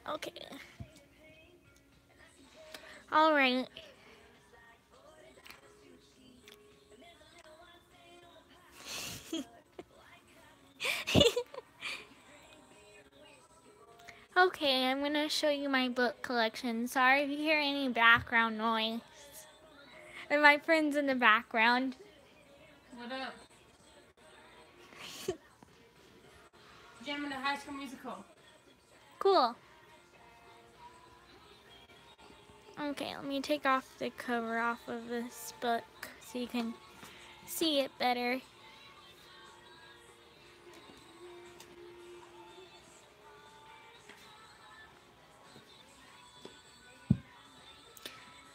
Okay. All right. Okay, I'm gonna show you my book collection. Sorry if you hear any background noise. And my friend's in the background. What up? Jam in the High School Musical. Cool. Okay, let me take off the cover off of this book so you can see it better.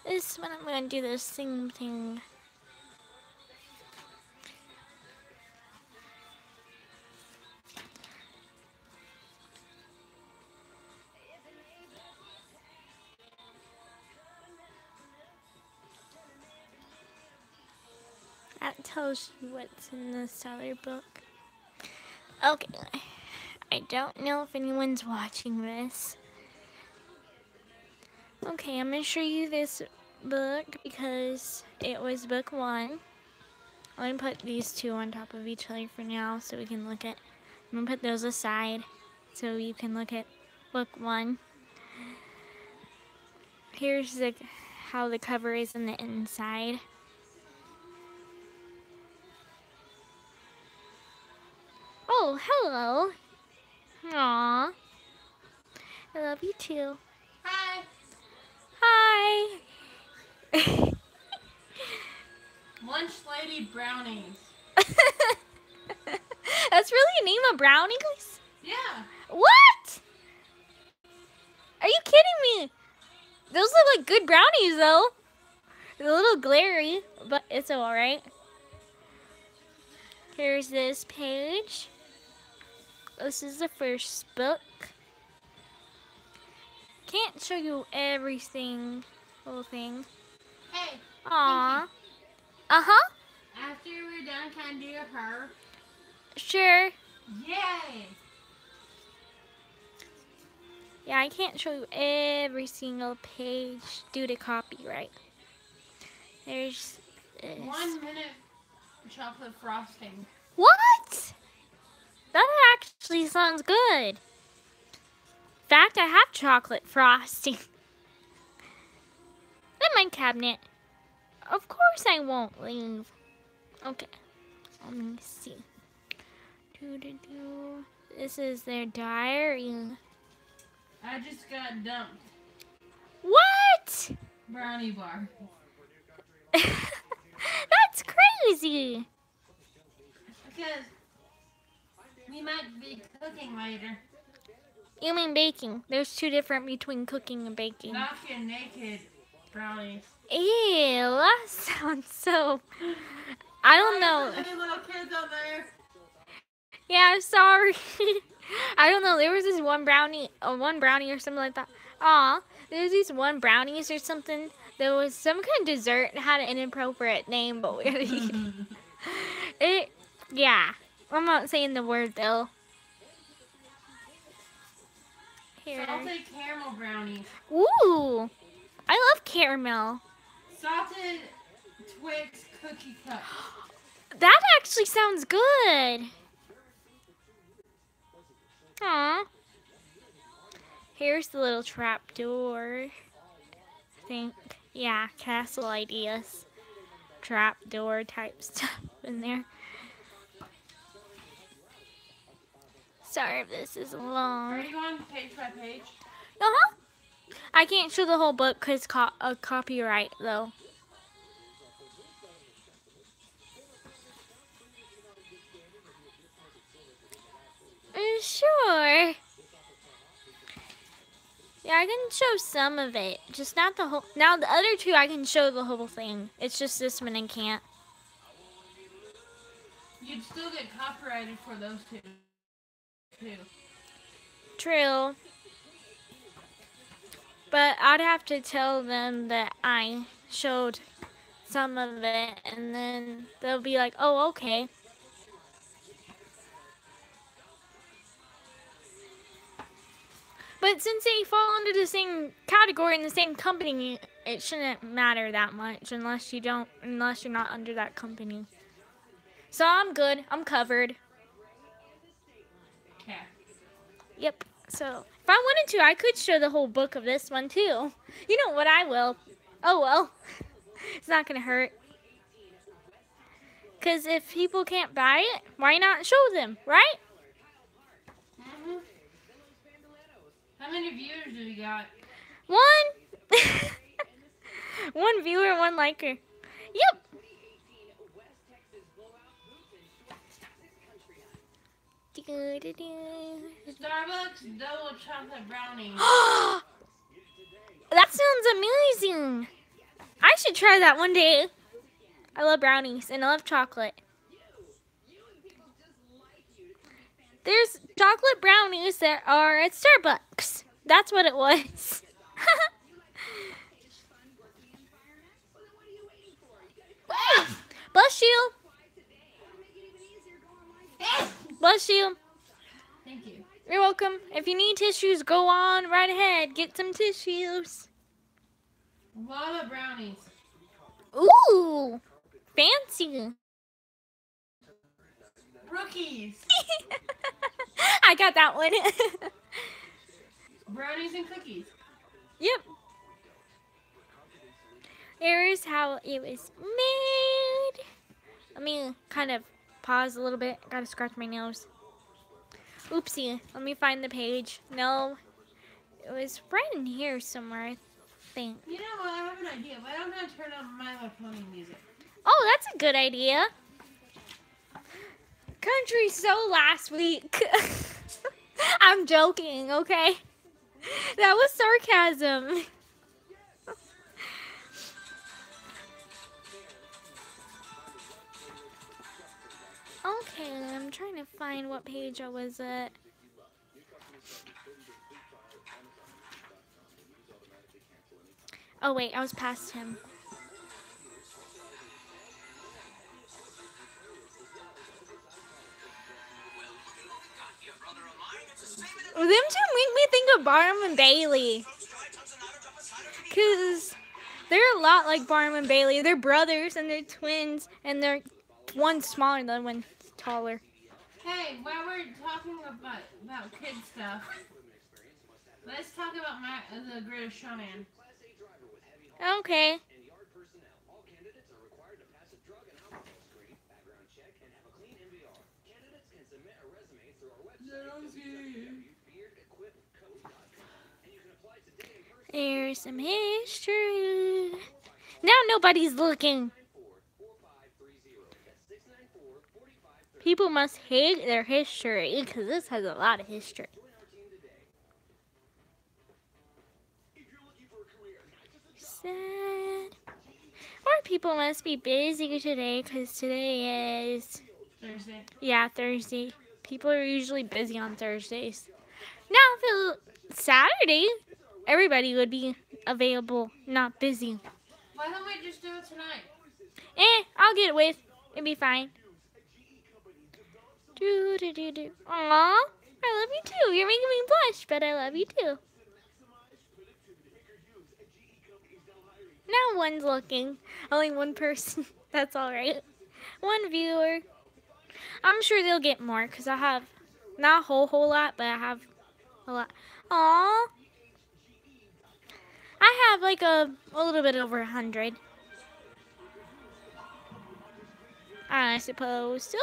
This one I'm gonna do the same thing. That tells you what's in this other book. Okay, I don't know if anyone's watching this. Okay, I'm gonna show you this book because it was book one. I'm gonna put these two on top of each other for now so we can look at. I'm gonna put those aside so you can look at book one. Here's how the cover is on the inside. Oh, hello. Aww. I love you too. Hi. Hi. Lunch Lady Brownies. That's really a name of brownies? Yeah. What? Are you kidding me? Those look like good brownies though. They're a little glary, but it's alright. Here's this page. This is the first book. Can't show you everything, whole thing. Hey. Aww. Uh-huh. After we're done, can I do her? Sure. Yay. Yeah, I can't show you every single page due to copyright. There's this. 1 minute chocolate frosting. What? That actually sounds good. In fact, I have chocolate frosting in my cabinet. Of course I won't leave. Okay, let me see. This is their diary. I just got dumped. What? Brownie bar. That's crazy. Because we might be cooking later. You mean baking? There's two different between cooking and baking. Knocking naked brownies. Ew, that sounds so... I don't know. Any little kids out there? Yeah, sorry. I don't know. There was this one brownie or something like that. Aw, there's these one brownies or something. There was some kind of dessert and had an inappropriate name, but we had to eat it. Yeah. I'm not saying the word though. Here. Salted caramel brownies. Ooh, I love caramel. Salted Twix cookie cup. That actually sounds good. Aw. Here's the little trap door. I think, yeah, castle ideas. Trap door type stuff in there. Sorry if this is Are long. you going page by page? Uh-huh. I can't show the whole book because copyright, though. Sure. Yeah, I can show some of it, just not the whole. Now the other two I can show the whole thing. It's just this one I can't. You'd still get copyrighted for those two. Too. True. But I'd have to tell them that I showed some of it, and then they'll be like, oh, okay. But But since they fall under the same category in the same company, it shouldn't matter that much unless you're not under that company. So I'm good. I'm covered. Okay. Yep. So if I wanted to, I could show the whole book of this one too. You know what? I will. Oh well. It's not gonna hurt. Cause if people can't buy it, why not show them, right? Mhm. How many viewers do we got? One. One viewer, one liker. Yep. Starbucks double chocolate brownie. That sounds amazing. I should try that one day. I love brownies and I love chocolate. There's chocolate brownies that are at Starbucks. That's what it was. Bless you. Bless you. Thank you. You're welcome. If you need tissues, go on right ahead. Get some tissues. Lava brownies. Ooh, fancy. Rookies. I got that one. Brownies and cookies. Yep. Here's how it was made. Let me kind of pause a little bit. Gotta scratch my nose. Oopsie. Let me find the page. No. It was right in here somewhere, I think. You know what? I have an idea. Why don't I turn on My Little Pony music? Oh, that's a good idea. Country so last week. I'm joking, okay? That was sarcasm. Okay, I'm trying to find what page I was at. Oh wait, I was past him. Them two make me think of Barnum and Bailey. Cause they're a lot like Barnum and Bailey. They're brothers and they're twins and they're one's smaller, the other one's taller. Hey, while we're talking about kid stuff, let's talk about the Greatest Showman. Okay. There's some history. Now nobody's looking. People must hate their history because this has a lot of history. Sad. Or people must be busy today because today is Thursday. Yeah, Thursday. People are usually busy on Thursdays. Now, if it was Saturday, everybody would be available, not busy. Why don't we just do it tonight? I'll get it with. It'll be fine. Aww, I love you too. You're making me blush, but I love you too. Now one's looking. Only one person. That's alright. One viewer. I'm sure they'll get more because I have not a whole lot, but I have a lot. Aww. I have like a little bit over 100. I suppose so.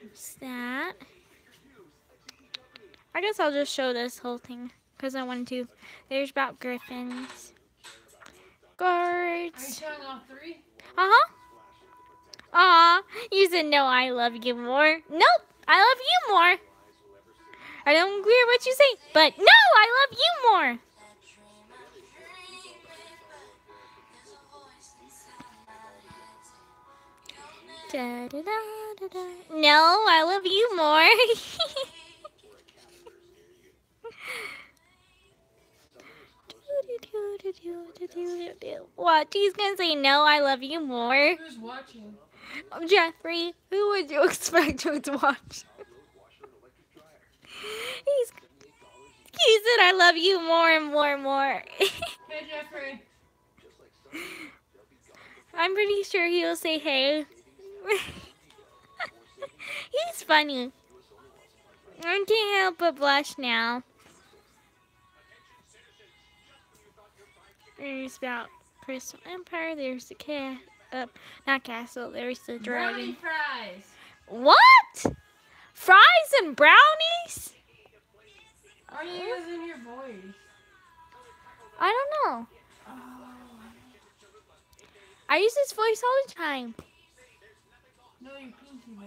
What's that? I guess I'll just show this whole thing because I wanted to. There's about griffins. Guards. Are you showing all three? Uh-huh. Aw, you said no, I love you more. Nope, I love you more. I don't hear what you say, but no, I love you more. Da, da, da, da, da. No, I love you more. What? He's gonna say no, I love you more. Who's watching? Jeffrey, who would you expect to watch? He's said I love you more and more and more. Hey, Jeffrey. I'm pretty sure he'll say hey. He's funny. I can't help but blush now. There's about Crystal Empire. There's the cat. Not castle. There's the Brownie dragon. fries. What? Fries and brownies? Are you using your voice? I don't know. Oh. I use this voice all the time. No, your pinky voice.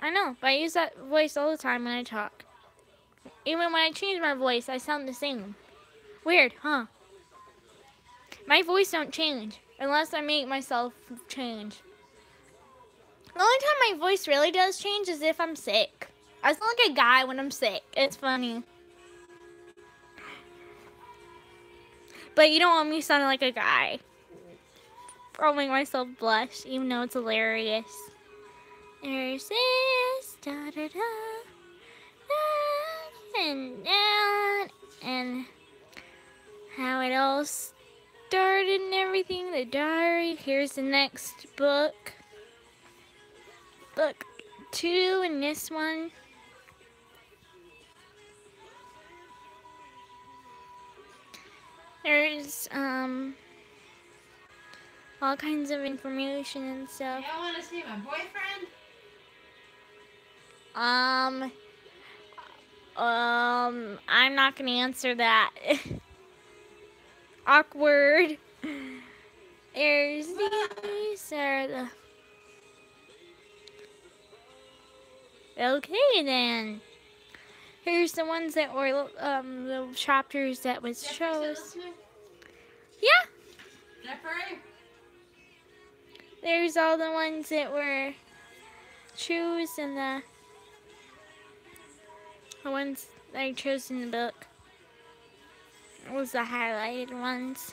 I know, but I use that voice all the time when I talk. Even when I change my voice, I sound the same. Weird, huh? My voice don't change unless I make myself change. The only time my voice really does change is if I'm sick. I sound like a guy when I'm sick. It's funny. But you don't want me sounding like a guy. I'll make myself blush, even though it's hilarious. There's this, da da da, and that, and how it all started and everything. The diary. Here's the next book. Book 2 and this one. There's all kinds of information and stuff. Y'all want to see my boyfriend? I'm not gonna answer that. Awkward. There's these are the. Okay then. Here's the ones that were the chapters that was chose. Yeah. Jeffrey? There's all the ones that were choose and the ones that I chose in the book. It was the highlighted ones.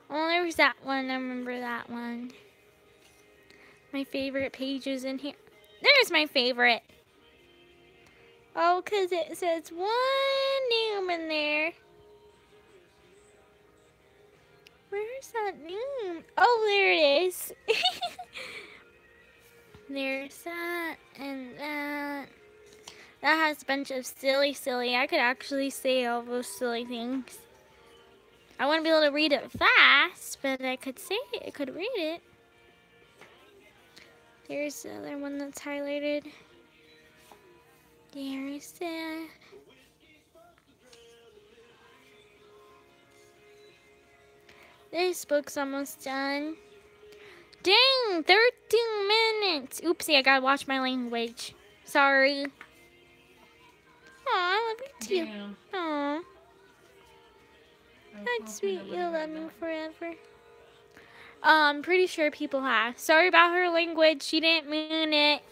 Oh, there was that one. I remember that one. My favorite pages in here. There's my favorite. Oh, because it says one name in there. Where's that name? Oh, there it is. There's that and that. That has a bunch of silly. I could actually say all those silly things. I wouldn't be able to read it fast, but I could say it. I could read it. There's the other one that's highlighted. There's that. This book's almost done. Dang, 13 minutes. Oopsie, I gotta watch my language. Sorry. Aw, I love you too. Damn. Aw, that's sweet. You'll love me forever. I'm pretty sure people have. Sorry about her language. She didn't mean it.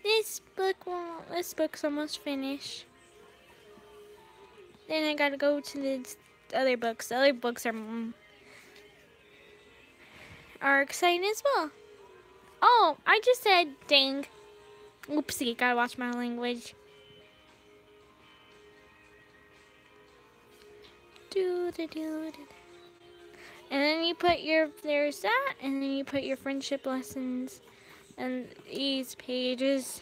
This book's almost finished. Then I gotta go to the other books. The other books are exciting as well. Oh, I just said dang. Oopsie, gotta watch my language. And then you put there's that, and then you put your friendship lessons and these pages.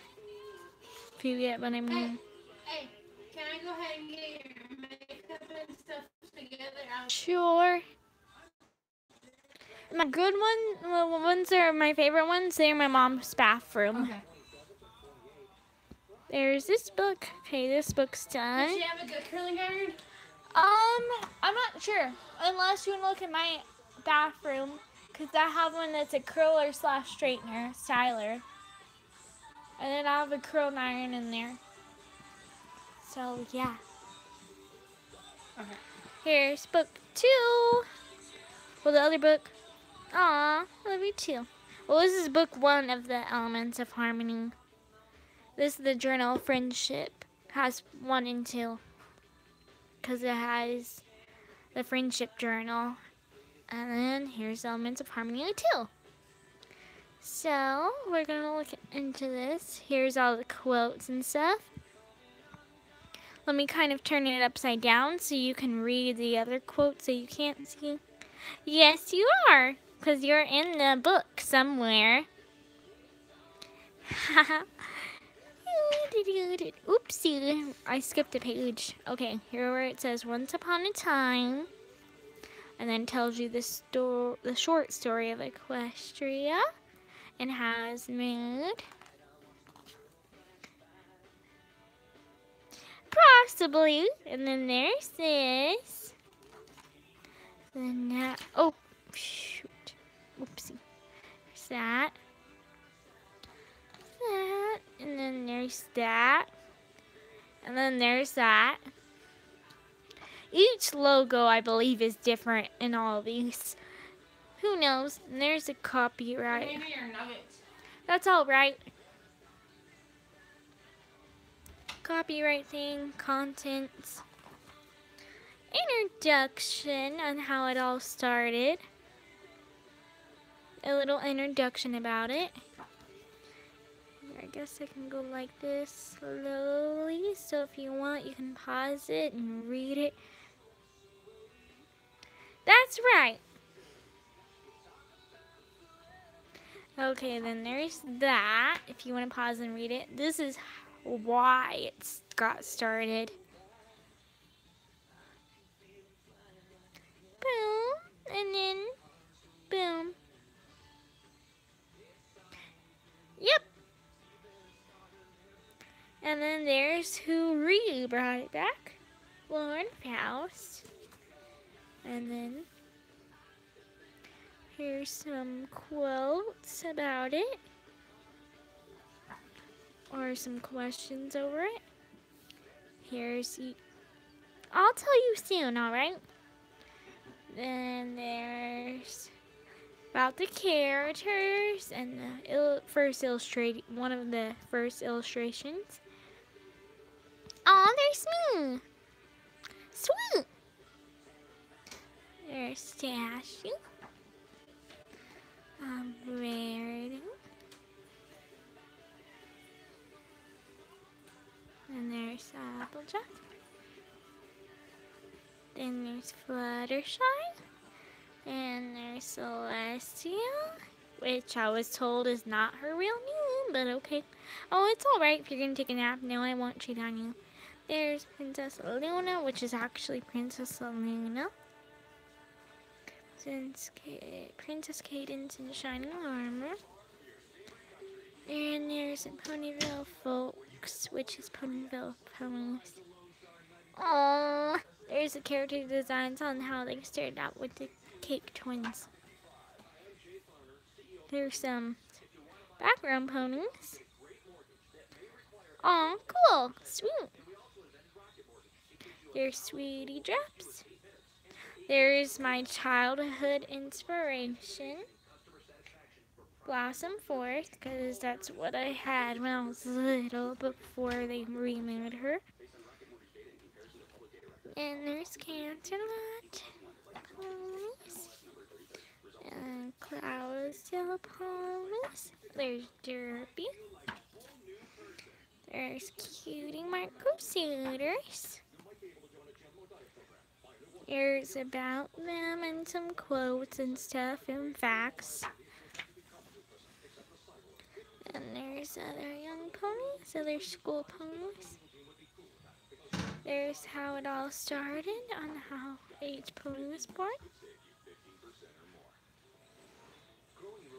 If you get what I mean. Hey, can I go ahead and get your makeup and stuff together? Sure. My good ones are my favorite ones. They're my mom's bathroom. Okay. There's this book. Okay, this book's done. Does she have a good curling iron? I'm not sure. Unless you look at my bathroom, because I have one that's a curler / straightener, styler. And then I have a curling iron in there. So, yeah. Okay. Here's book 2. Well, the other book. Aw, I love you too. Well, this is book 1 of the Elements of Harmony. This is the Journal of Friendship. Has 1 and 2. Because it has the Friendship Journal. And then here's Elements of Harmony 2. So, we're gonna look into this. Here's all the quotes and stuff. Let me kind of turn it upside down so you can read the other quotes that you can't see. Yes, you are, because you're in the book somewhere. Oopsie, I skipped a page. Okay, here where it says Once Upon a Time, and then tells you the short story of Equestria and how it's made. Possibly. And then there's this. Then that. Oh, shoot. Oopsie. There's that. That. And then there's that. And then there's that. Each logo, I believe, is different in all of these. Who knows? And there's a copyright. Maybe your nuggets. That's all right. Copyright thing, contents, introduction on how it all started. A little introduction about it. I guess I can go like this slowly, so if you want you can pause it and read it. That's right. Okay, then there's that, if you want to pause and read it. This is why it got started. Boom, and then boom. Yep. And then there's who really brought it back. Lauren Faust. And then here's some quotes about it. Or some questions over it. I'll tell you soon, alright? Then there's about the characters and the one of the first illustrations. Oh, there's me. Sweet. There's Statue. Rarity. And there's Applejack. Then there's Fluttershy. And there's Celestia, which I was told is not her real name, but okay. Oh, it's alright if you're gonna take a nap. No, I won't cheat on you. There's Princess Luna, which is actually Princess Luna. Princess Cadance in shining armor. And there's a Ponyville Folks, which is Ponyville Ponies. Aww. There's the character designs on how they started out with the Cake Twins. There's some background ponies. Aw, cool. Sweet. There's Sweetie Drops. There's my childhood inspiration. Blossom Forth, because that's what I had when I was little before they remade her. And there's Canterlot ponies. And Cloudsdale ponies. There's Derpy. There's Cutie Marco Suitors. Here's about them and some quotes and stuff and facts. And there's other young ponies, other school ponies. There's how it all started on how each pony was born.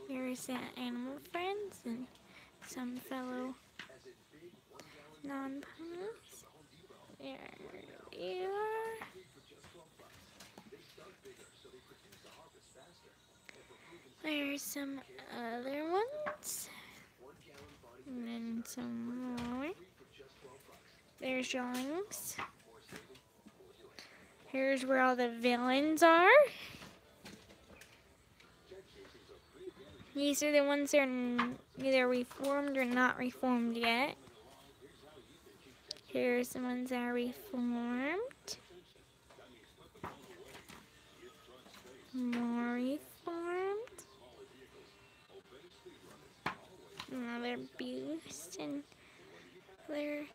Here's animal friends and some fellow non-ponies. There you are. There's some other ones. And then some more. There's drawings. Here's where all the villains are. These are the ones that are either reformed or not reformed yet. Here's the ones that are reformed. More reformed. Another beast and other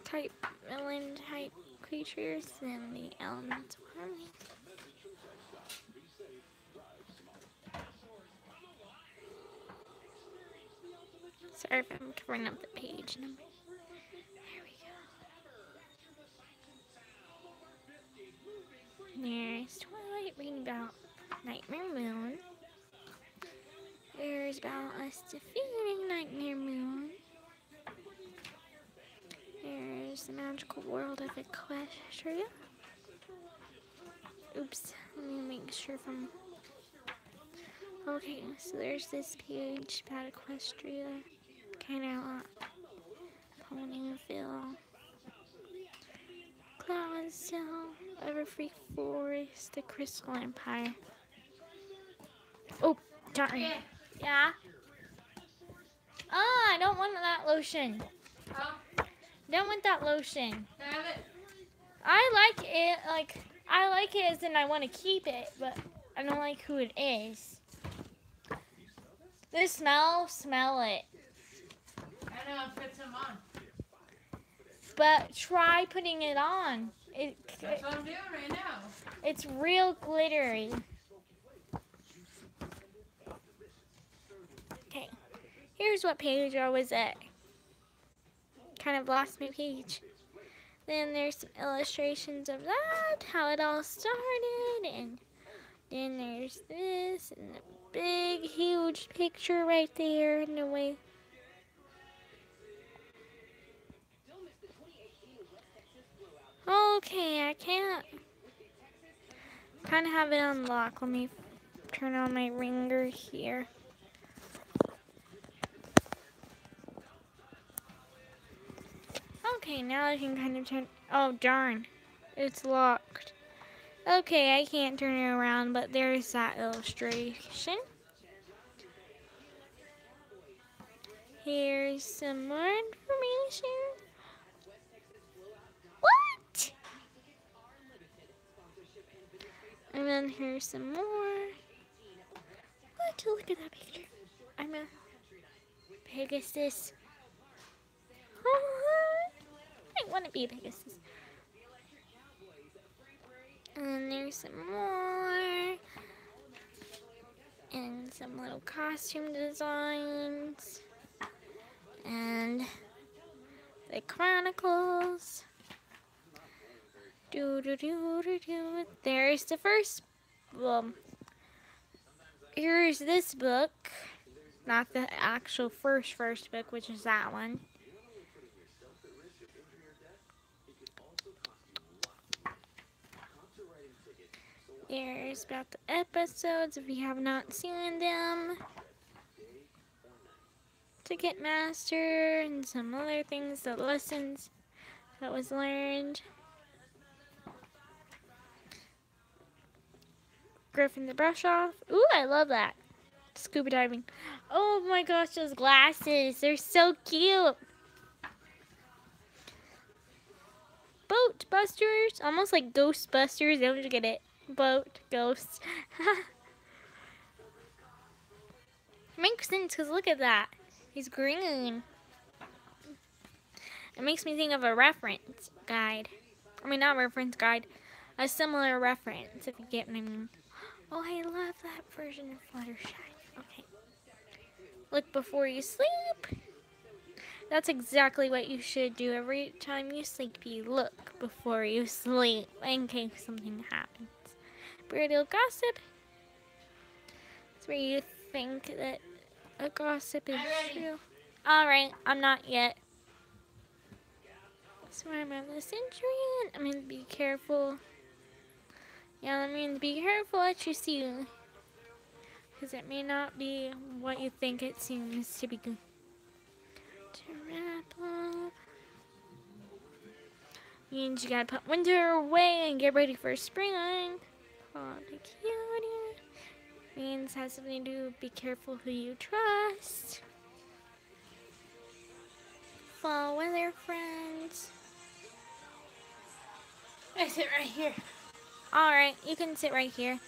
type villain type creatures and the elemental army. Sorry if I'm covering up the page number. There we go. There's Twilight reading about Nightmare Moon. There's about us defeating Nightmare Moon. There's the magical world of Equestria. Oops, let me make sure from. Okay, so there's this page about Equestria. Kind of like Ponyville. Cloudsdale, Everfree Forest, the Crystal Empire. Oh, darn. Yeah. Ah, I don't want that lotion. Don't want that lotion. Have it. I like it, I like it as in I want to keep it, but I don't like who it is. The smell it. I know it puts them on. But try putting it on. That's what I'm doing right now. It's real glittery. Okay, here's what page I was at. Kind of lost my page. Then there's some illustrations of that, how it all started, and then there's this, and the big, huge picture right there in the way. Okay, I can't kind of have it unlocked. Let me turn on my ringer here. Okay, now I can kind of turn. Oh, darn. It's locked. Okay, I can't turn it around, but there's that illustration. Here's some more information. What? And then here's some more. What? Look at that picture. I'm a Pegasus. I want to be a Pegasus. And then there's some more. And some little costume designs. And the Chronicles. There's the first, well, here's this book. Not the actual first book, which is that one. Here's about the episodes if you have not seen them. Ticketmaster and some other things, the lessons that was learned. Griffin the Brush Off. Ooh, I love that. Scuba diving. Oh my gosh, those glasses. They're so cute. Boat Busters. Almost like Ghostbusters. Don't you get it? Boat. Ghosts. Makes sense because look at that. He's green. It makes me think of a reference guide. I mean, not reference guide. A similar reference, if you get what I mean. Oh, I love that version of Fluttershy. Okay. Look before you sleep. That's exactly what you should do every time you sleep. You look before you sleep in case something happens. Burial Gossip. It's where you think that a gossip is true. Alright, I'm not yet. Swarm of the Centurion. I mean, be careful. Yeah, I mean, be careful what you see. Because it may not be what you think it seems to be. To wrap up. Means you gotta put winter away and get ready for spring. Oh, the cutie. Means has something to do. Be careful who you trust. Fall weather friends. I sit right here. Alright, you can sit right here.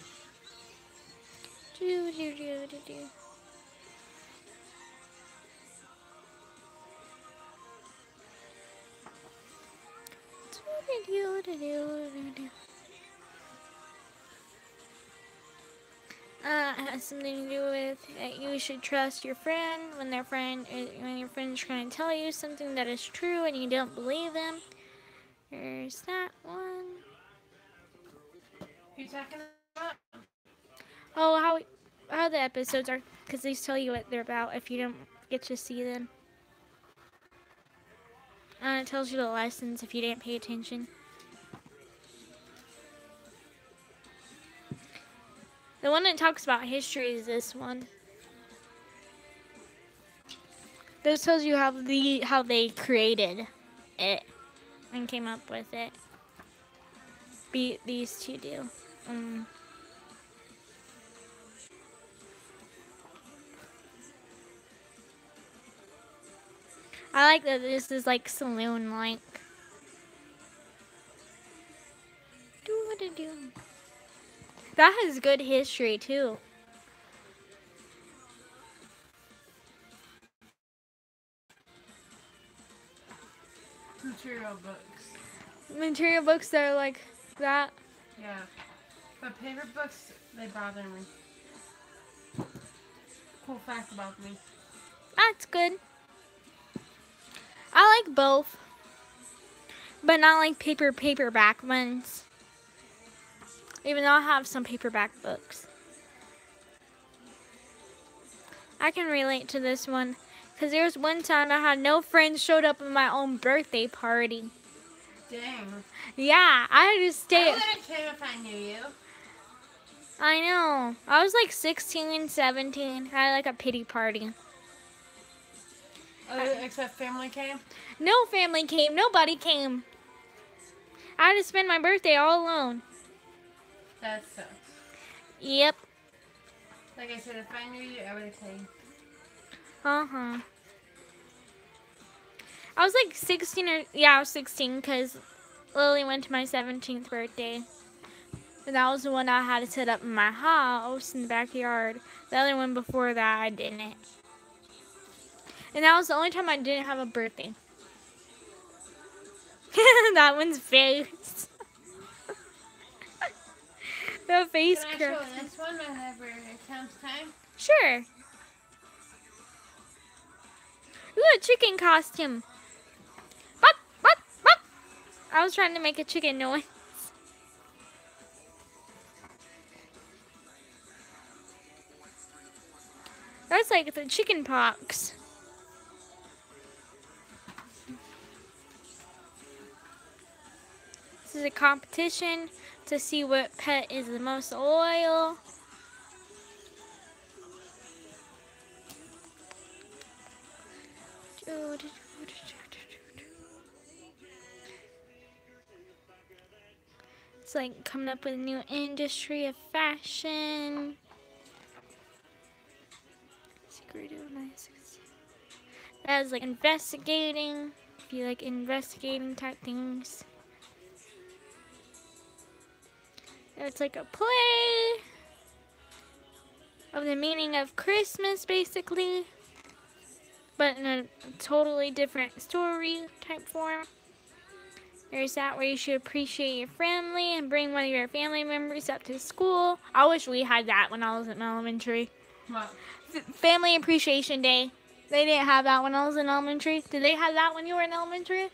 It has something to do with that you should trust your friend when your friend is trying to tell you something that is true and you don't believe them. There's that one. You talking about? Oh, how the episodes are, because they tell you what they're about if you don't get to see them. And it tells you the lessons if you didn't pay attention. The one that talks about history is this one. This tells you how they created it and came up with it. These two do. I like that this is like saloon-like. That has good history too. Material books. Material books that are like that. Yeah. But paper books, they bother me. Cool fact about me. That's good. I like both. But not like paperback ones. Even though I have some paperback books. I can relate to this one. Because there was one time I had no friends showed up at my own birthday party. Dang. Yeah, I had to stay. I would have came if I knew you. I know. I was like 16, 17. I had like a pity party. Except family came? No family came. Nobody came. I had to spend my birthday all alone. That sucks. Yep. Like I said, if I knew you, I would have came. Uh-huh. I was like 16 or... Yeah, I was 16 because Lily went to my 17th birthday. And that was the one I had to set up in my house in the backyard. The other one before that, I didn't. And that was the only time I didn't have a birthday. That one's face. The face Can I curl. show this one whenever it comes time? Sure. Ooh, a chicken costume. Bop, bop, bop. I was trying to make a chicken noise. That's like the chicken pox. This is a competition to see what pet is the most loyal. It's like coming up with a new industry of fashion. That was like investigating. If you like investigating type things. It's like a play of the meaning of Christmas, basically, but in a totally different story type form. There's that where you should appreciate your family and bring one of your family members up to school. I wish we had that when I was in elementary. What? Family Appreciation Day. They didn't have that when I was in elementary. Did they have that when you were in elementary?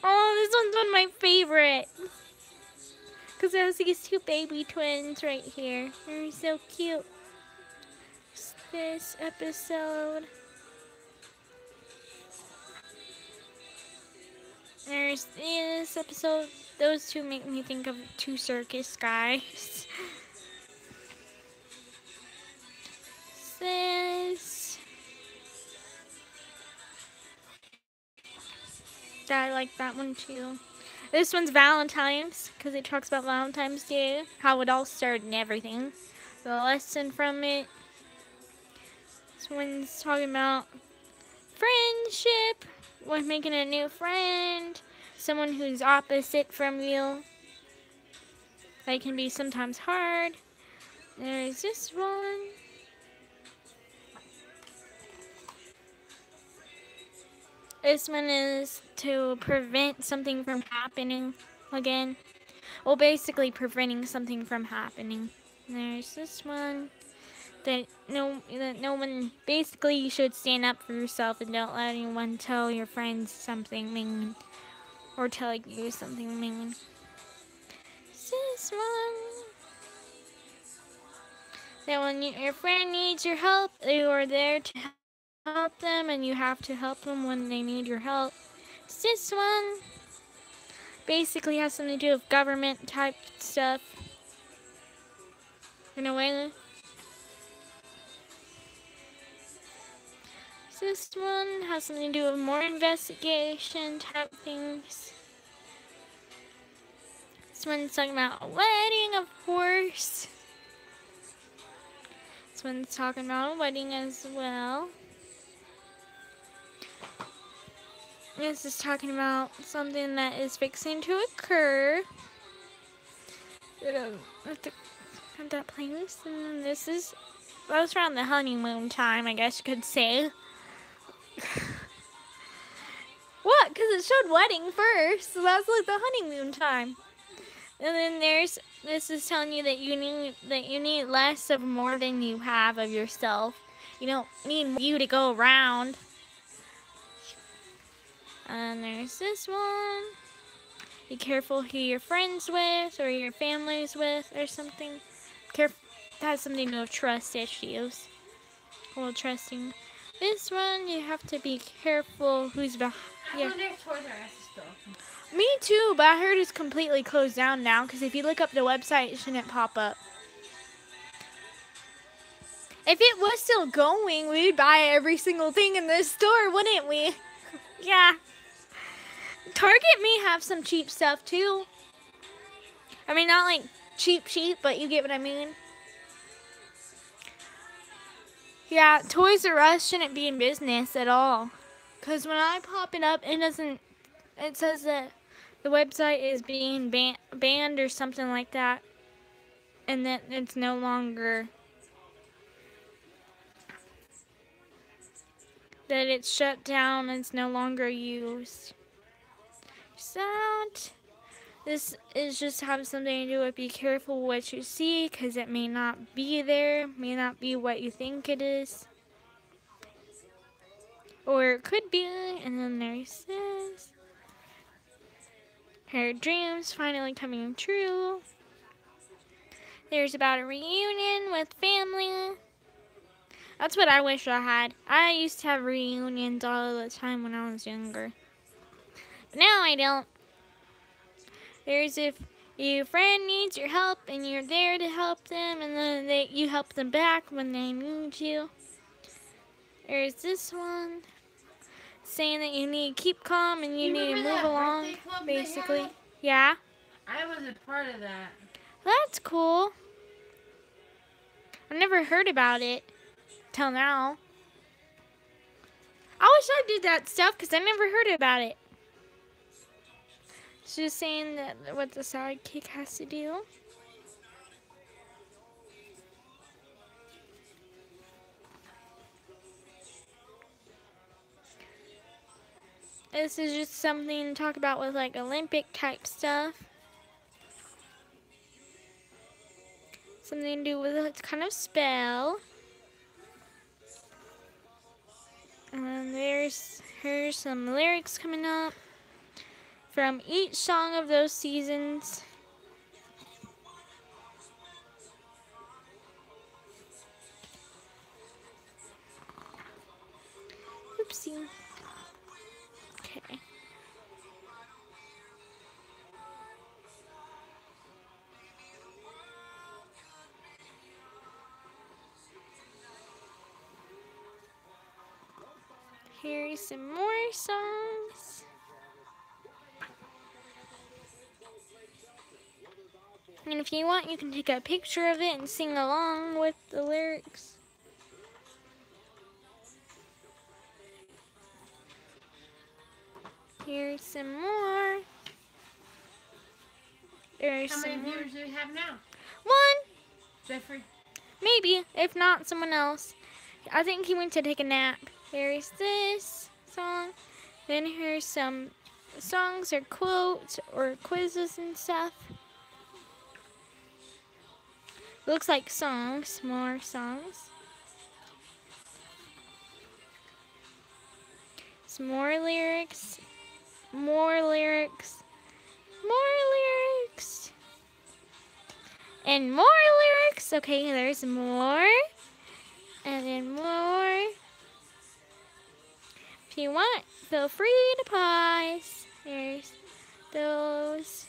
Oh, this one's one of my favorites. Because it has these two baby twins right here. They're so cute. This episode. There's this episode. Those two make me think of two circus guys. This. I like that one too. This one's Valentine's because it talks about Valentine's Day, how it all started and everything. The lesson from it. This one's talking about friendship, with making a new friend, someone who's opposite from you. That can be sometimes hard. There's this one. This one is to prevent something from happening again. Well, basically preventing something from happening. There's this one that no one, basically you should stand up for yourself and don't let anyone tell your friends something mean or tell you something mean. This one. That when your friend needs your help, you are there to help them, and you have to help them when they need your help. This one basically has something to do with government type stuff. In a way. This one has something to do with more investigation type things. This one's talking about a wedding, of course. This one's talking about a wedding as well. This is talking about something that is fixing to occur. Have that playlist, and this is, that was around the honeymoon time, I guess you could say. What? Because it showed wedding first, so that's like the honeymoon time. And then this is telling you that you need less of more than you have of yourself. You don't need you to go around. And there's this one. Be careful who you're friends with or your family's with or something. Careful, that has something to do with trust issues. Well, trusting. This one, you have to be careful who's behind. I wonder if Toys R Us is still open. Me too, but I heard it's completely closed down now because if you look up the website, it shouldn't pop up. If it was still going, we'd buy every single thing in this store, wouldn't we? Yeah. Target may have some cheap stuff too. I mean, not like cheap, but you get what I mean. Yeah, Toys R Us shouldn't be in business at all. Because when I pop it up, it says that the website is being banned or something like that. And that it's no longer, that it's shut down and it's no longer used. This is just having something to do with be careful what you see, because it may not be there, may not be what you think it is. Or it could be, and then there's this. Her dreams finally coming true. There's about a reunion with family. That's what I wish I had. I used to have reunions all the time when I was younger. But now I don't. There's if your friend needs your help and you're there to help them, and then you help them back when they need you. There's this one saying that you need to keep calm and you need to move along, basically. Yeah? I was a part of that. That's cool. I never heard about it till now. I wish I did that stuff because I never heard about it. It's just saying that what the sidekick has to do. This is just something to talk about with like Olympic type stuff. Something to do with a kind of spell. And then here's some lyrics coming up from each song of those seasons. Oopsie. Okay. Here's some more songs. And if you want, you can take a picture of it and sing along with the lyrics. Here's some more. There's How many some more. viewers do we have now? One! Jeffrey? Maybe. If not, someone else. I think he went to take a nap. There's this song. Then here's some songs or quotes or quizzes and stuff. Looks like songs, more songs. Some more lyrics, more lyrics, more lyrics, and more lyrics. Okay, there's more, and then more. If you want, feel free to pause. There's those.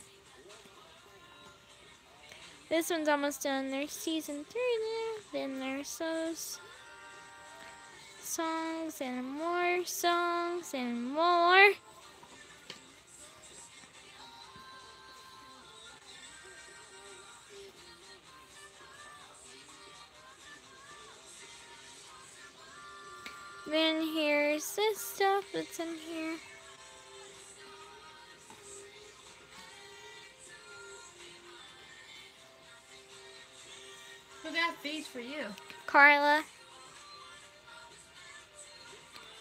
This one's almost done. There's season 3 there. Then there's those songs and more songs and more. Then here's this stuff that's in here. Who got these for you? Carla.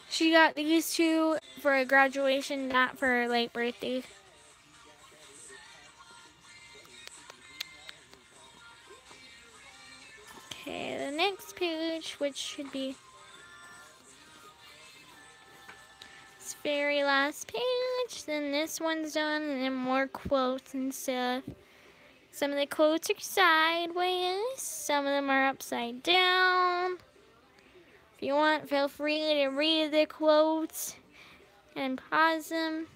She got these two for a graduation, not for a late birthday. Okay, the next page, which should be this very last page. Then this one's done, and then more quotes and stuff. Some of the quotes are sideways, some of them are upside down. If you want, feel free to read the quotes and pause them.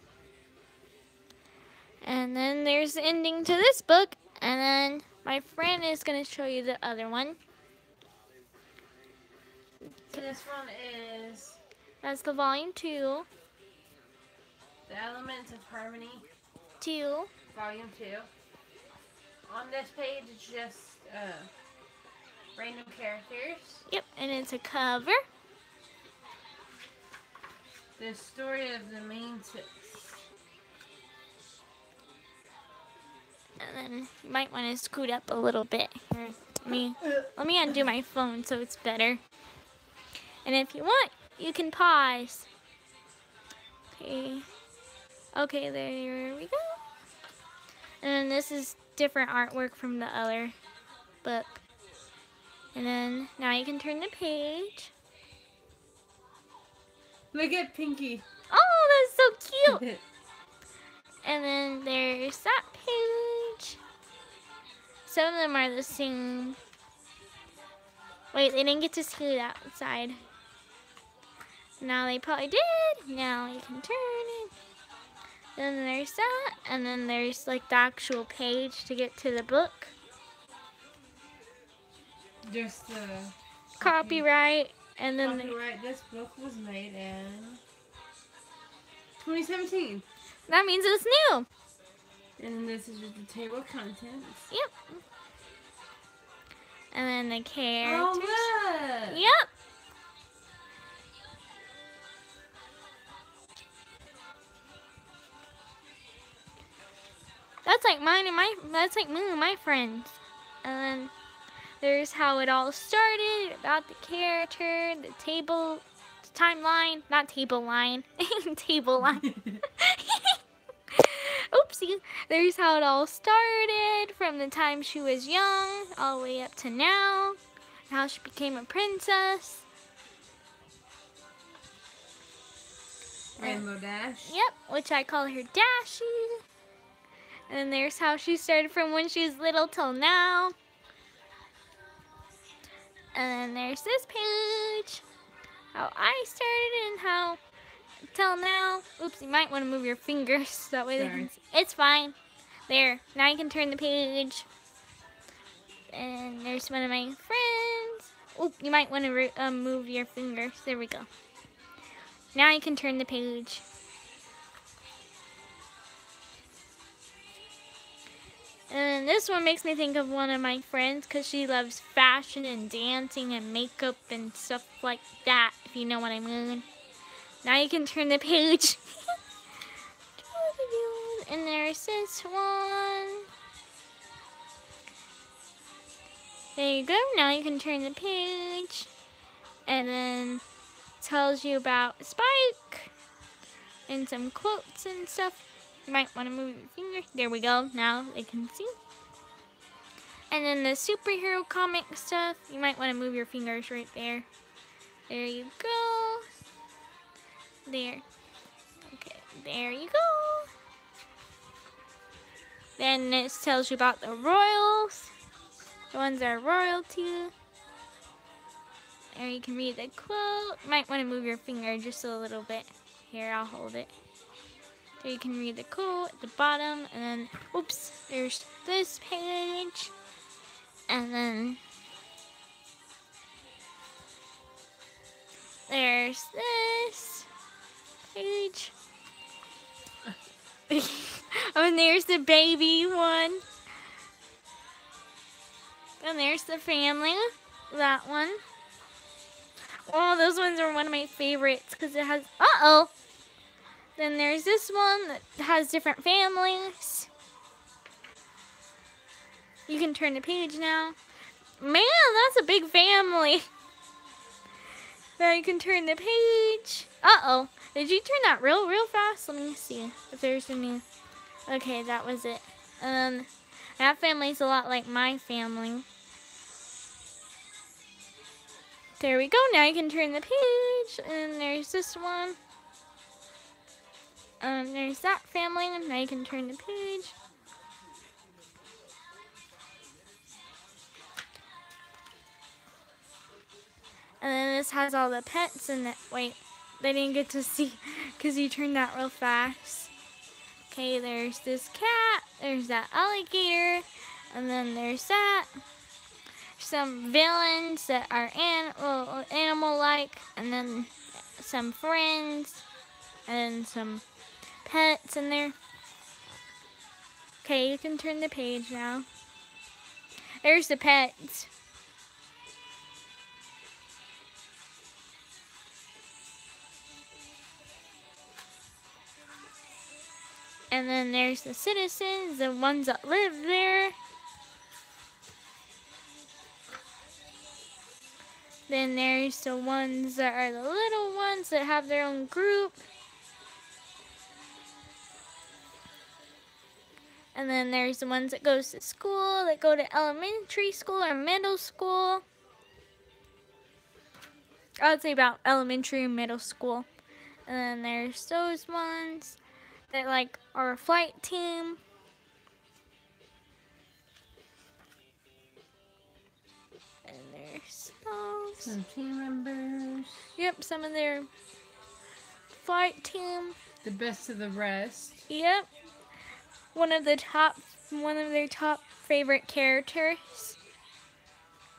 And then there's the ending to this book, and then my friend is going to show you the other one. This one is That's the volume 2. The Elements of Harmony, 2. Volume 2. On this page, it's just random characters. Yep, and it's a cover. The story of the main six. And then you might want to scoot up a little bit. Here, let me undo my phone so it's better. And if you want, you can pause. Okay, there we go. And then this is different artwork from the other book. And then now you can turn the page. Look at Pinky. Oh, that's so cute. And then there's that page. Some of them are the same. Wait, they didn't get to see that side. Now they probably did. Now you can turn it. Then there's that. And then there's like the actual page to get to the book. Just the Copyright. And then copyright. This book was made in 2017. that means it's new. And this is just the table of contents. Yep. And then the characters. Oh, look! Yep. That's like that's like me and my friends. And then there's how it all started, about the character, the table, the timeline, not table line, table line. Oopsie. There's how it all started from the time she was young all the way up to now, how she became a princess. Rainbow Dash. Yep, which I call her Dashie. And then there's how she started from when she was little till now. And then there's this page, how I started and how till now. Oops, you might want to move your fingers so that way they can see. It's fine. There, now you can turn the page. And there's one of my friends. Oop, you might want to move your fingers. There we go. Now you can turn the page. And this one makes me think of one of my friends because she loves fashion and dancing and makeup and stuff like that, if you know what I mean. Now you can turn the page. And there's this one. There you go. Now you can turn the page. And then it tells you about Spike. and some quotes and stuff. You might want to move your finger. There we go. Now they can see. And then the superhero comic stuff, you might want to move your fingers right there. There you go. There. Okay, there you go. Then this tells you about the royals. The ones that are royalty. There you can read the quote. Might want to move your finger just a little bit. Here, I'll hold it. So you can read the quote at the bottom. And then, oops, there's this page. And then there's this page. Oh, and there's the baby one. And there's the family. That one. Oh, those ones are one of my favorites because it has... Uh-oh! Then there's this one that has different families. You can turn the page now. Man, that's a big family. Now you can turn the page. Uh-oh. Did you turn that real fast? Let me see if there's any... Okay, that was it. That family's a lot like my family. There we go. Now you can turn the page. And there's this one. There's that family. Now you can turn the page. And then this has all the pets in it. Wait, they didn't get to see because you turned that real fast. Okay, there's this cat. There's that alligator. And then there's that. Some villains that are animal-like. And then some friends. And some pets in there. Okay, you can turn the page now. There's the pets. And then there's the citizens, the ones that live there. Then there's the ones that are the little ones that have their own group. And then there's the ones that goes to school, that go to elementary school or middle school. I would say about elementary and middle school. And then there's those ones that like are a flight team. And there's those. Some team members. Yep, some of their flight team. The best of the rest. Yep. One of their top favorite characters.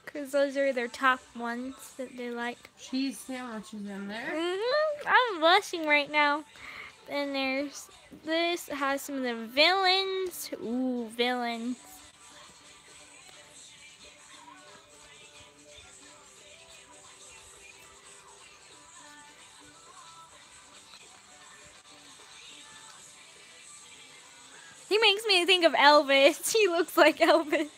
Because those are their top ones that they like. Cheese sandwiches in there. I'm blushing right now. Then there's this. It has some of the villains. Ooh, villains. He makes me think of Elvis. He looks like Elvis.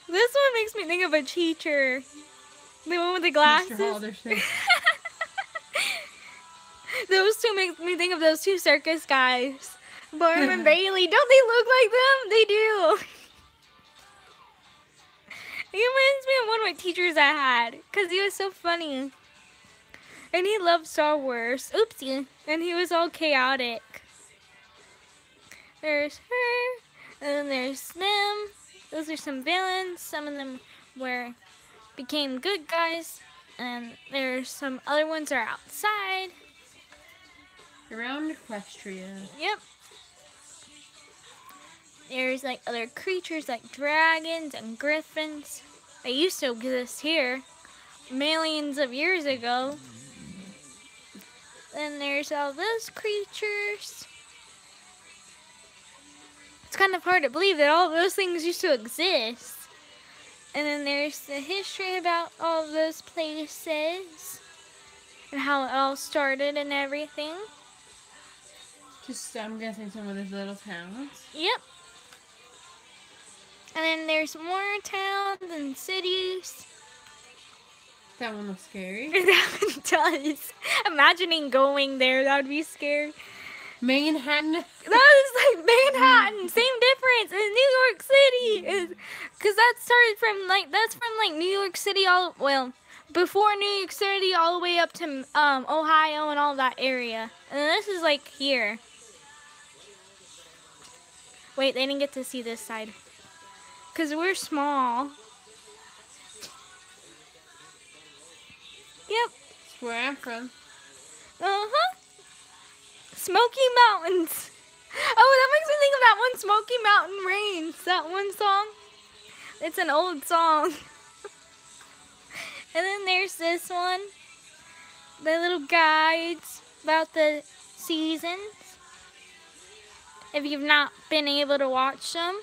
This one makes me think of a teacher. The one with the glasses. Mr. Halderson. Those two make me think of those two circus guys. Barnum and Bailey. Don't they look like them? They do. He reminds me of one of my teachers I had. Because he was so funny. And he loved Star Wars. Oopsie. And he was all chaotic. There's her. And then there's them. Those are some villains. Some of them became good guys. And there's some other ones that are outside. Around Equestria. Yep. There's like other creatures like dragons and griffins. They used to exist here millions of years ago. Then there's all those creatures. It's kind of hard to believe that all those things used to exist. And then there's the history about all of those places and how it all started and everything. Just, I'm guessing some of those little towns. Yep. And then there's more towns and cities. That one was scary. That does. Imagining going there, that would be scary. Manhattan. That is like Manhattan. Same difference in New York City. Because that started from that's from New York City before New York City all the way up to Ohio and all that area. And this is like here. Wait, they didn't get to see this side. Because we're small. Yep. That's where I'm from. Uh-huh. Smoky Mountains. Oh, that makes me think of that one Smoky Mountain Rains. That one song. It's an old song. And then there's this one. The little guides about the seasons. If you've not been able to watch them.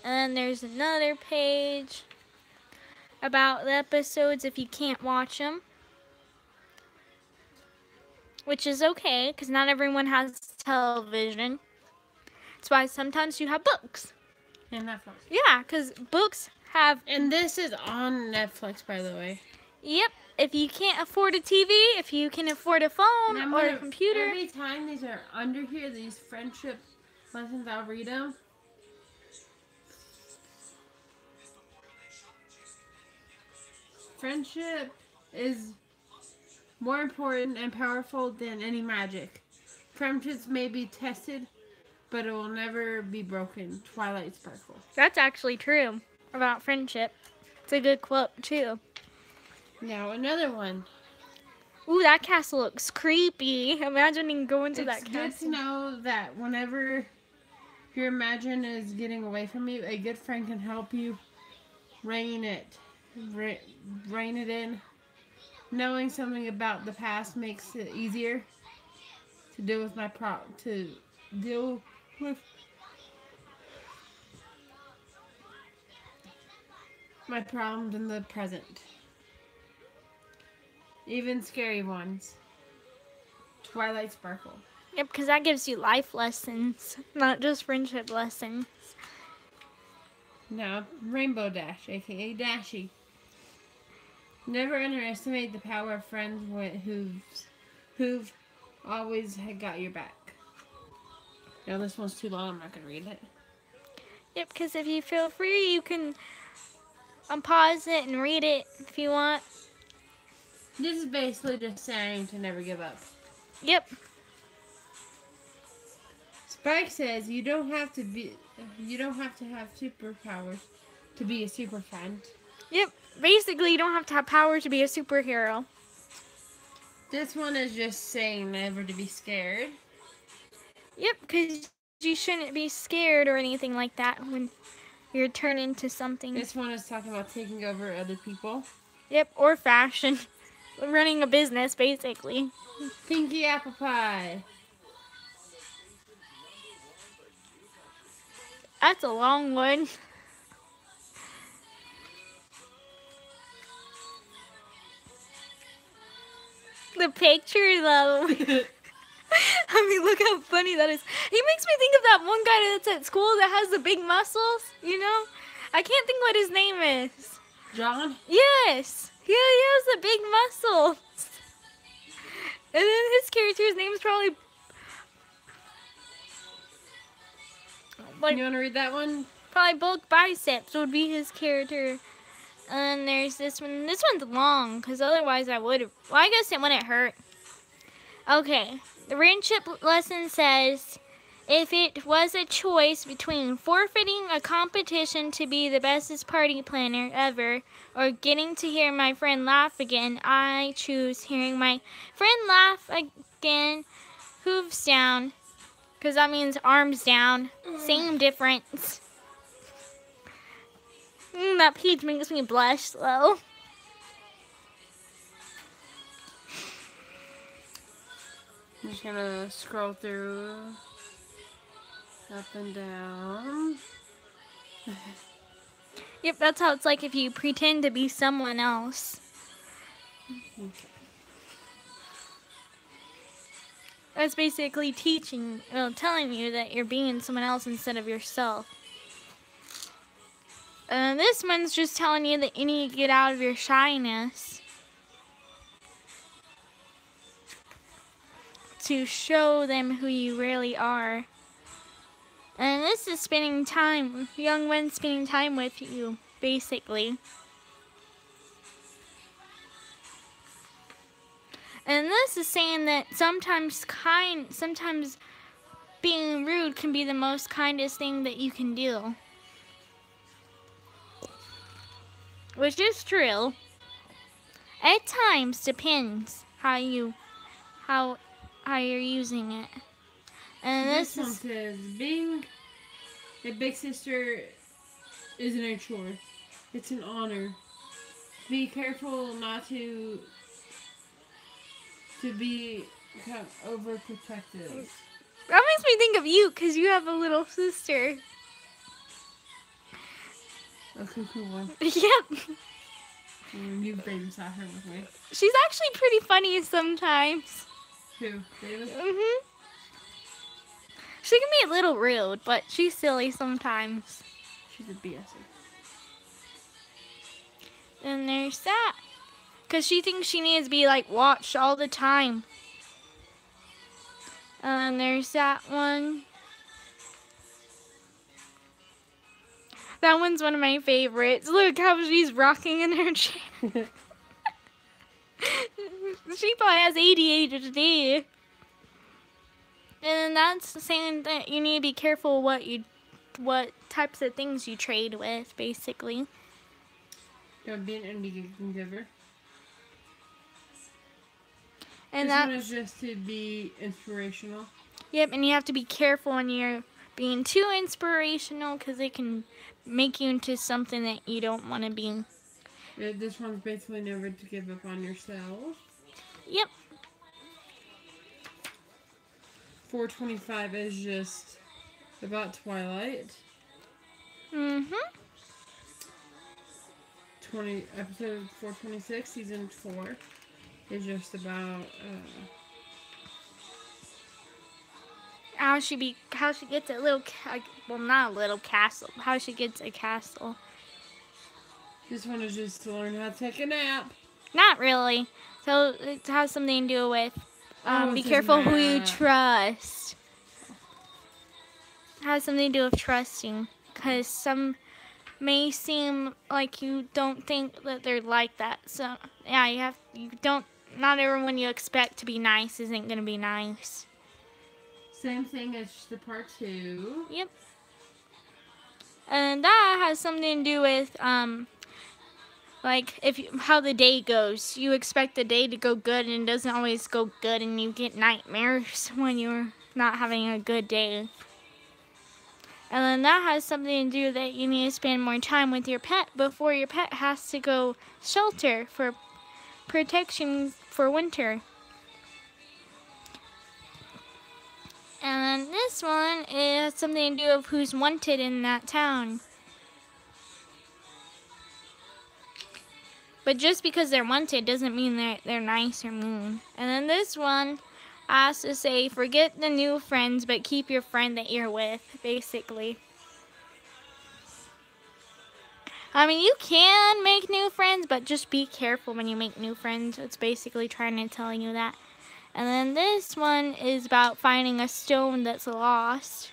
And then there's another page about the episodes if you can't watch them. Which is okay, because not everyone has television. That's why sometimes you have books. And Netflix. Yeah, because books have... And this is on Netflix, by the way. Yep. If you can't afford a TV, if you can afford a phone or a computer... Every time these are under here, these friendship lessons, I'll read them. Friendship is more important and powerful than any magic. Friendships may be tested, but it will never be broken. Twilight Sparkle. That's actually true about friendship. It's a good quote, too. Now, another one. Ooh, that castle looks creepy. Imagining going to that castle. It's good to know that whenever your imagination is getting away from you, a good friend can help you rein it in. Knowing something about the past makes it easier to deal with my problems in the present. Even scary ones. Twilight Sparkle. Yep, because that gives you life lessons, not just friendship lessons. Now, Rainbow Dash, aka Dashy. Never underestimate the power of friends who've always got your back. Now this one's too long, I'm not going to read it. Yep, because if you feel free, you can pause it and read it if you want. This is basically just saying to never give up. Yep. Spike says you don't have to have superpowers to be a super friend. Yep. Basically, you don't have to have power to be a superhero. This one is just saying never to be scared. Yep, because you shouldn't be scared or anything like that when you're turned into something. This one is talking about taking over other people. Yep, or fashion. Running a business, basically. Pinky Apple Pie. That's a long one. The picture, though. I mean, look how funny that is. He makes me think of that one guy that's at school that has the big muscles, you know? I can't think what his name is. John? Yes. Yeah, he has the big muscles. And then his character's name is probably... You want to read that one? Probably bulk biceps would be his character. And there's this one. This one's long, because otherwise I would have... Well, I guess it wouldn't hurt. Okay. The friendship lesson says, if it was a choice between forfeiting a competition to be the bestest party planner ever, or getting to hear my friend laugh again, I choose hearing my friend laugh again. Hooves down. Because that means arms down. Same difference. That page makes me blush, though. I'm just gonna scroll through up and down. Yep, that's how it's like if you pretend to be someone else. Okay. That's basically telling you that you're being someone else instead of yourself. This one's just telling you that you need to get out of your shyness. to show them who you really are. And this is spending time, young ones spending time with you, basically. And this is saying that sometimes being rude can be the most kindest thing that you can do. Which is true. At times, depends how you're using it. And this one says, being a big sister isn't a chore. It's an honor. Be careful not to be overprotective. That makes me think of you, because you have a little sister. A cuckoo one. Yep. You babysat her with me. She's actually pretty funny sometimes. Who? David? Mhm. She can be a little rude, but she's silly sometimes. She's a BSer. And there's that. Because she thinks she needs to be, like, watched all the time. And there's that one. That one's one of my favorites. Look how she's rocking in her chair. She probably has ADHD. And that's saying that you need to be careful what types of things you trade with, basically. Don't be an indie giver. And this one is just to be inspirational. Yep, and you have to be careful when you're being too inspirational, because it can make you into something that you don't want to be. This one's basically never to give up on yourself. Yep. 425 is just about Twilight. Mhm. Episode 426, season 4, is just about how she gets a little, well, not a little castle. How she gets a castle. This one is just to learn how to take a nap. Not really. So it has something to do with be careful who you trust. It has something to do with trusting, because some may seem like you don't think that they're like that. So yeah, not everyone you expect to be nice isn't gonna be nice. Same thing as the part 2. Yep. And that has something to do with like how the day goes. You expect the day to go good, and it doesn't always go good, and you get nightmares when you're not having a good day. And then that has something to do that you need to spend more time with your pet before your pet has to go shelter for protection for winter. And then this one has something to do with who's wanted in that town. But just because they're wanted doesn't mean they're nice or mean. And then this one has to say, forget the new friends, but keep your friend that you're with, basically. I mean, you can make new friends, but just be careful when you make new friends. It's basically trying to tell you that. And then this one is about finding a stone that's lost.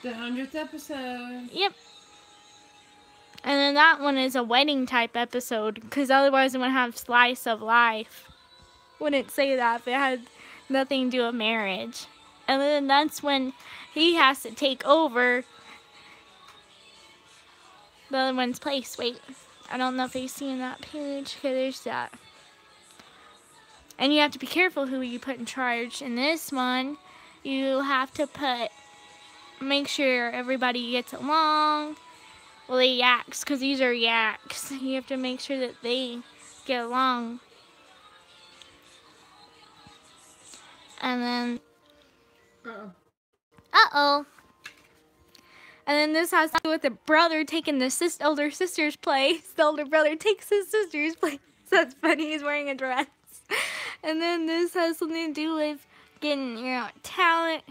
The 100th episode. Yep. And then that one is a wedding type episode, because otherwise it would have slice of life. Wouldn't say that if it had nothing to do with marriage. And then that's when he has to take over the other one's place. Wait, I don't know if you've seen that page. Okay, there's that. And you have to be careful who you put in charge. In this one, you have to make sure everybody gets along. Well, the yaks, because these are yaks. You have to make sure that they get along. And then, uh-oh. And then this has to do with the brother taking the older sister's place. The older brother takes his sister's place. That's funny, he's wearing a dress. And then this has something to do with getting your talent.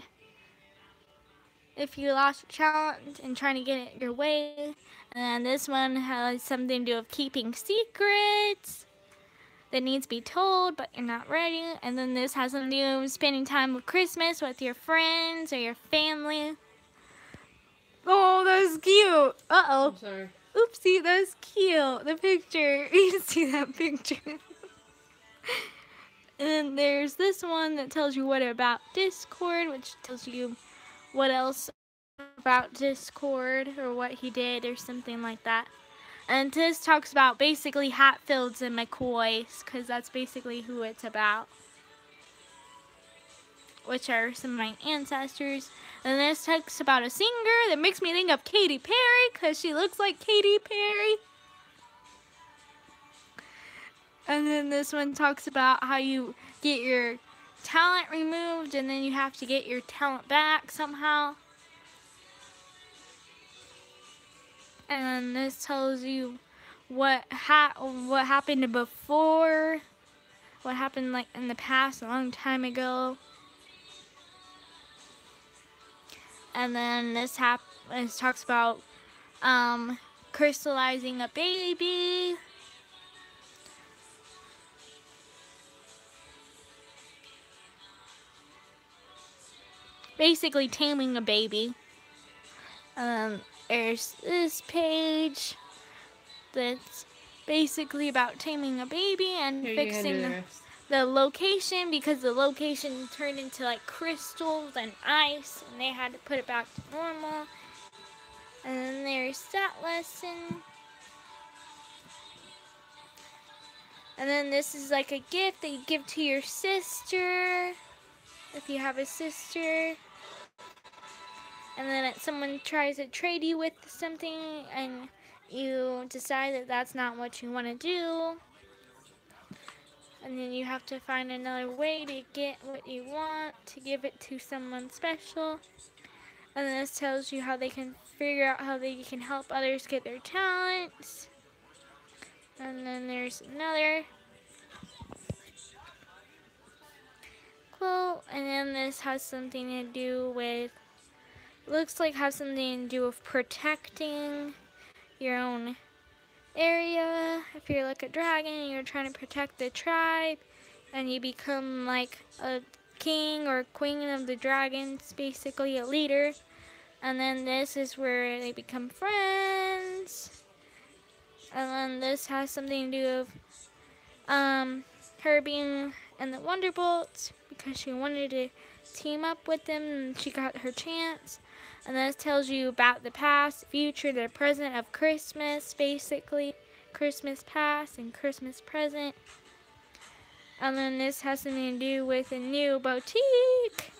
If you lost your talent and trying to get it your way. And then this one has something to do with keeping secrets. that needs to be told, but you're not ready. And then this has something to do with spending time with Christmas with your friends or your family. Oh, that's cute. Uh-oh. I'm sorry. Oopsie, that's cute. The picture. You see that picture. And then there's this one that tells you what about Discord, which tells you what else about Discord or what he did or something like that. And this talks about basically Hatfields and McCoys, because that's basically who it's about, which are some of my ancestors. And this talks about a singer that makes me think of Katy Perry, because she looks like Katy Perry. And then this one talks about how you get your talent removed and then you have to get your talent back somehow. And this tells you what happened before, what happened like in the past, a long time ago. And then this talks about crystallizing a baby. Basically taming a baby. There's this page that's basically about taming a baby and fixing the location, because the location turned into like crystals and ice and they had to put it back to normal. And then there's that lesson. And then this is like a gift that you give to your sister, if you have a sister. And then someone tries to trade you with something and you decide that that's not what you want to do. And then you have to find another way to get what you want, to give it to someone special. And then this tells you how they can figure out how they can help others get their talents. And then there's another quote. And then this has something to do with, looks like has something to do with protecting your own area. If you're like a dragon and you're trying to protect the tribe and you become like a king or queen of the dragons, basically a leader. And then this is where they become friends. And then this has something to do with her being in the Wonderbolts because she wanted to team up with them and she got her chance. And this tells you about the past, future, the present of Christmas, basically. Christmas past and Christmas present. And then this has something to do with a new boutique,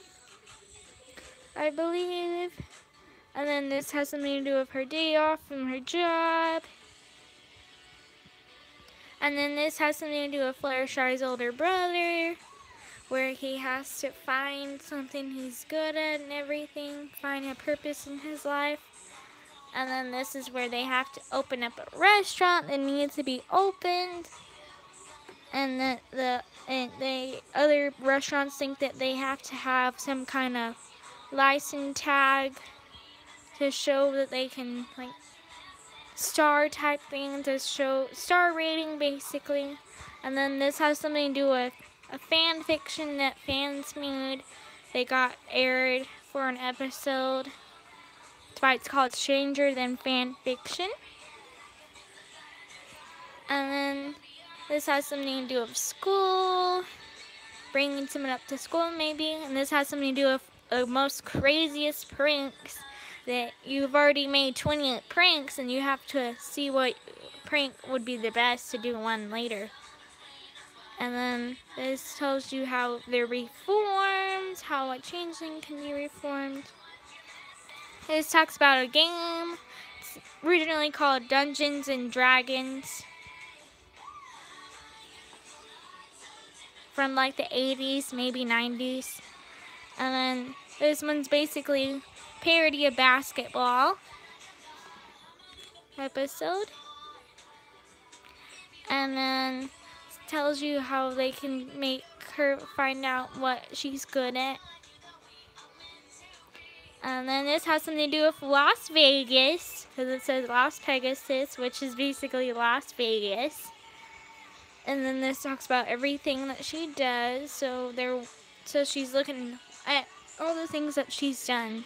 I believe. And then this has something to do with her day off from her job. And then this has something to do with Fluttershy's older brother, where he has to find something he's good at and everything, find a purpose in his life. And then this is where they have to open up a restaurant that needs to be opened. And the other restaurants think that they have to have some kind of license tag to show that they can, like, star type thing, to show star rating basically. And then this has something to do with a fan fiction that fans made. They got aired for an episode. That's why it's called Stranger Than Fan Fiction. And then this has something to do with school, bringing someone up to school maybe. And this has something to do with the most craziest pranks, that you've already made 28 pranks and you have to see what prank would be the best to do one later. And then this tells you how they're reformed, how a changeling can be reformed. This talks about a game. It's originally called Dungeons and Dragons, from like the 80s, maybe 90s. And then this one's basically parody of basketball episode. And then it tells you how they can make her find out what she's good at. And then this has something to do with Las Vegas, because it says Las Pegasus, which is basically Las Vegas. And then this talks about everything that she does. So she's looking at all the things that she's done.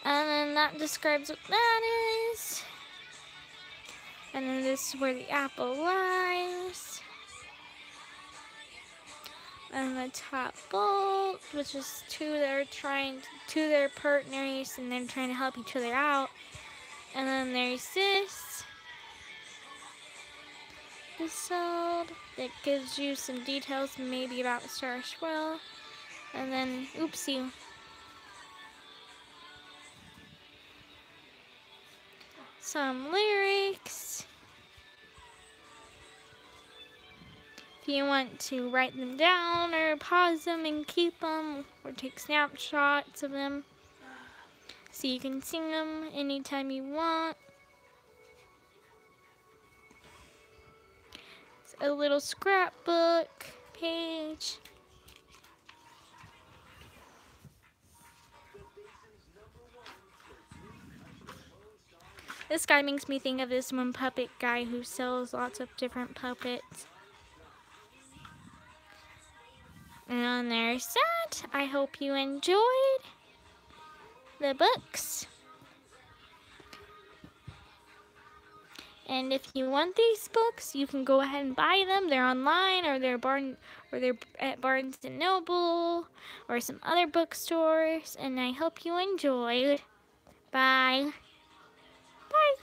And then that describes what that is. And then this is where the apple lies. And the top bolt, which is two their partners, and they're trying to help each other out. And then there's this episode that gives you some details maybe about Star Swirl. And then, oopsie. Some lyrics. If you want to write them down or pause them and keep them or take snapshots of them so you can sing them anytime you want. It's a little scrapbook page. This guy makes me think of this one puppet guy who sells lots of different puppets. And there's that. I hope you enjoyed the books. And if you want these books, you can go ahead and buy them. They're online, or they're at Barnes and Noble or some other bookstores. And I hope you enjoyed. Bye. Bye.